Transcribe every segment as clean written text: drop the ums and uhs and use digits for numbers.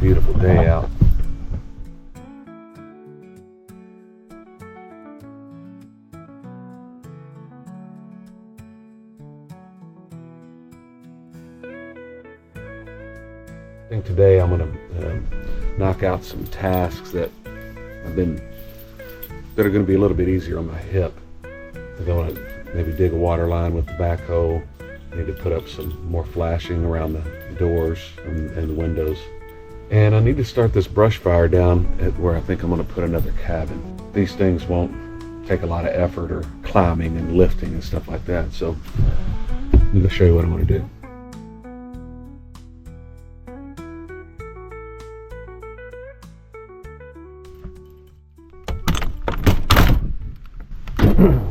beautiful day out. I think today I'm going to knock out some tasks that are going to be a little bit easier on my hip. I'm going to maybe dig a water line with the backhoe. Need to put up some more flashing around the doors and the windows. And I need to start this brush fire down at where I think I'm going to put another cabin. These things won't take a lot of effort or climbing and lifting and stuff like that. So I'm going to show you what I'm going to do.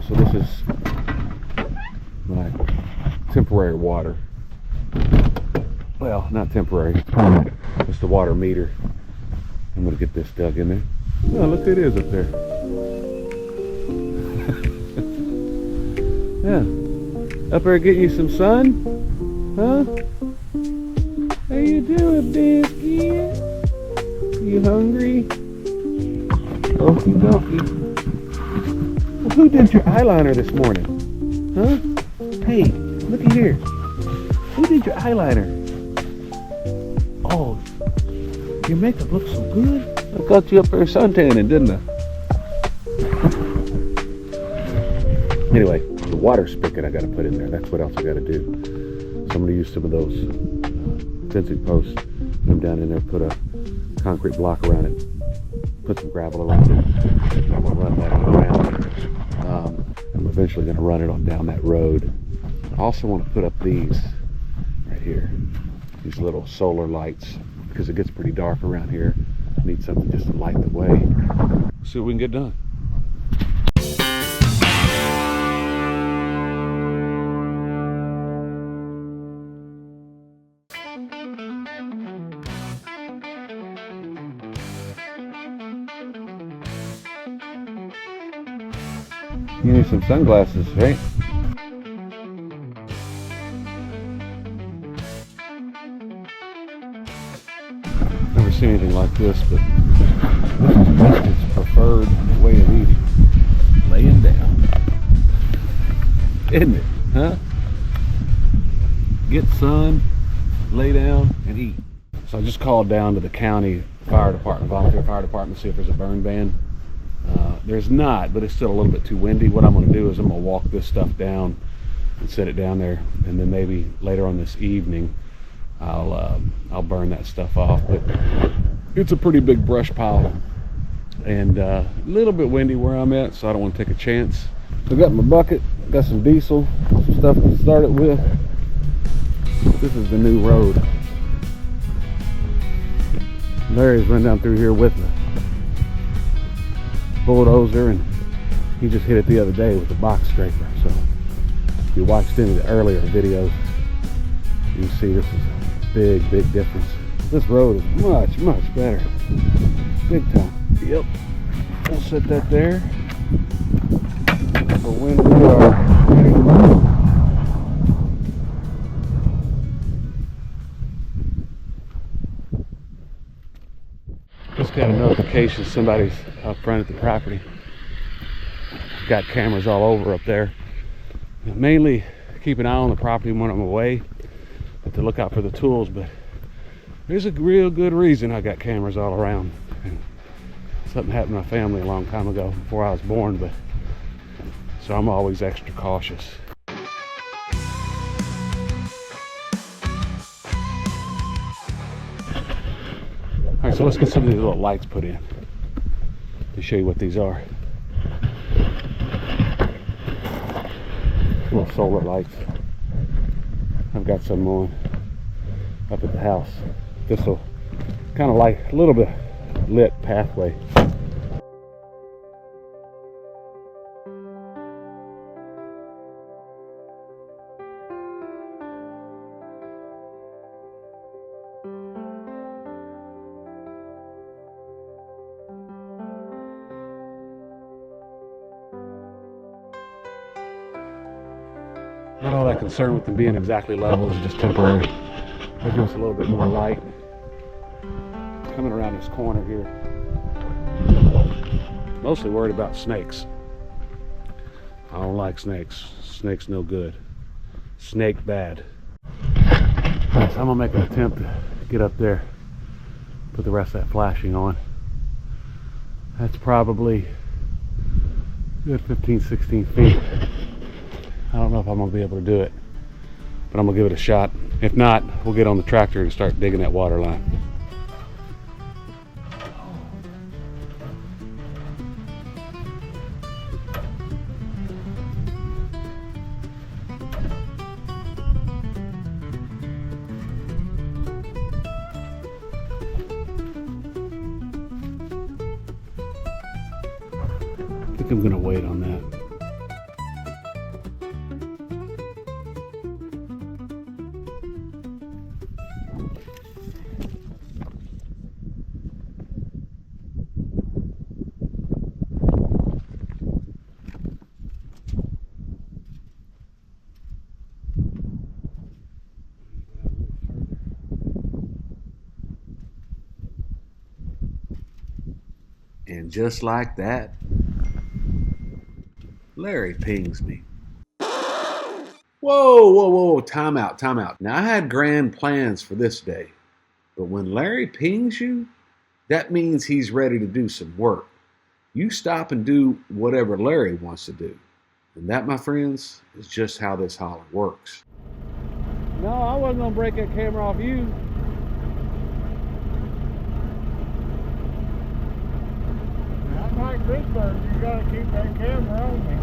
So this is my temporary water. Well, not temporary, it's permanent. It's the water meter. I'm going to get this dug in there. Oh, look, it is up there. Yeah. Up there getting you some sun? Huh? How you doing, Biscuit? You hungry? Okie dokie. Well, who did your eyeliner this morning? Huh? Hey, looky here. Who did your eyeliner? Oh, your makeup looks so good. I got you up there suntanning, didn't I? Anyway, the water spigot I got to put in there. That's what else I got to do. So I'm going to use some of those fencing posts. Put them down in there, put a concrete block around it. Put some gravel around it. I'm going to run that around. I'm eventually going to run it on down that road. I also want to put up these right here. These little solar lights, because it gets pretty dark around here. I need something just to light the way. See what we can get done. You need some sunglasses, right? Never seen anything like this, but this is Biscuit's preferred way of eating. Laying down. Isn't it? Huh? Get sun, lay down, and eat. So I just called down to the county fire department, volunteer fire department, to see if there's a burn ban. There's not, but it's still a little bit too windy. What I'm going to do is I'm going to walk this stuff down and set it down there, and then maybe later on this evening I'll burn that stuff off. But it's a pretty big brush pile and a little bit windy where I'm at, so I don't want to take a chance. I got my bucket, got some diesel, some stuff to start it with. This is the new road. Larry's run down through here with me. Bulldozer, and he just hit it the other day with a box scraper. So if you watched any of the earlier videos, you see this is a big difference. This road is much better, big time. Yep, we'll set that there for when we are ready to move. Just got a notification somebody's up front at the property. Got cameras all over up there. Mainly keep an eye on the property when I'm away, but to look out for the tools. But there's a real good reason I got cameras all around. And something happened to my family a long time ago, before I was born, but so I'm always extra cautious. Alright, so let's get some of these little lights put in to show you what these are. Little solar lights. I've got some on up at the house. This will kind of like a little bit lit pathway. Not all that concerned with them being exactly level, it's just temporary. They give us a little bit more light. coming around this corner here. Mostly worried about snakes. I don't like snakes. Snakes no good. Snake bad. Right, so I'm gonna make an attempt to get up there, put the rest of that flashing on. That's probably a good 15-16 feet. I don't know if I'm gonna be able to do it, but I'm gonna give it a shot. If not, we'll get on the tractor and start digging that water line. I think I'm gonna wait on that. And just like that, Larry pings me. Whoa, time out. Now I had grand plans for this day, but when Larry pings you, that means he's ready to do some work. You stop and do whatever Larry wants to do. And that, my friends, is just how this holler works. No, I wasn't gonna break that camera off you. I'm like Big Bird, you gotta keep that camera on me.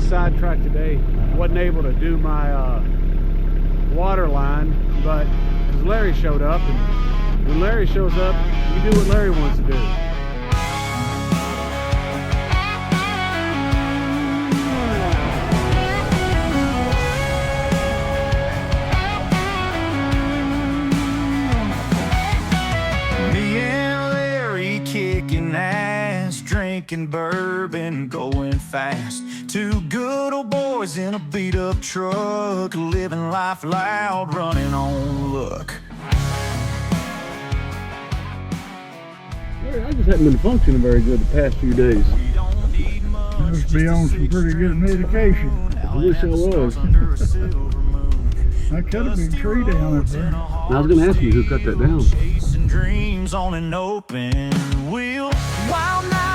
Sidetracked today. Wasn't able to do my water line, but because Larry showed up, and when Larry shows up, you do what Larry wants to do. drinking bourbon, going fast. Two good old boys in a beat-up truck, living life loud, running on luck. I just haven't been functioning very good the past few days. Must be on some pretty good medication. I wish I was. That could have been a tree down up there. I was going to ask you who cut that down. Chasing dreams on an open wheel. Wild night